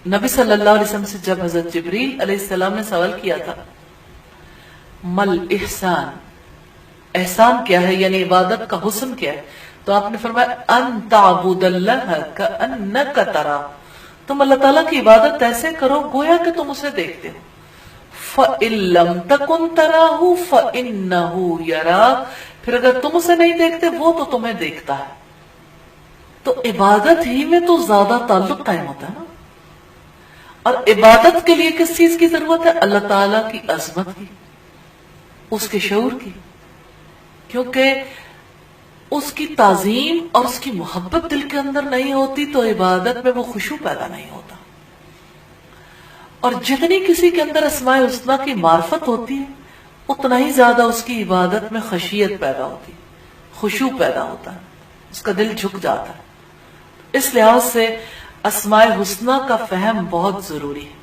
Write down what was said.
نبی صلی اللہ علیہ وسلم سے جب حضرت جبریل علیہ السلام نے سوال کیا تھا مل احسان، احسان کیا ہے، یعنی عبادت کا حسن کیا ہے، تو آپ نے فرمایا ان تعبد اللہ کأنک ترا، تم اللہ تعالیٰ کی عبادت ایسے کرو گویا کہ تم اسے دیکھتے ہو، فَإِن لَمْ تَكُنْ تَرَاهُ فَإِنَّهُ يَرَاكَ، پھر اگر تم اسے نہیں دیکھتے وہ تو تمہیں دیکھتا ہے۔ تو عبادت ہی میں تو زیادہ تعلق قائم ہوتا ہے نا، اور عبادت کے لیے کس چیز کی ضرورت ہے؟ اللہ تعالیٰ کی عظمت کی، اس کے شعور کی، کیونکہ اس کی تعظیم اور اس کی محبت دل کے اندر نہیں ہوتی تو عبادت میں وہ خشوع پیدا نہیں ہوتا، اور جتنی کسی کے اندر اسماء الحسنی کی معرفت ہوتی ہے اتنا ہی زیادہ اس کی عبادت میں خشیت پیدا ہوتی ہے، خشوع پیدا ہوتا ہے، اس کا دل جھک جاتا ہے۔ اس لحاظ سے اسماء الحسنی کا فہم بہت ضروری ہے۔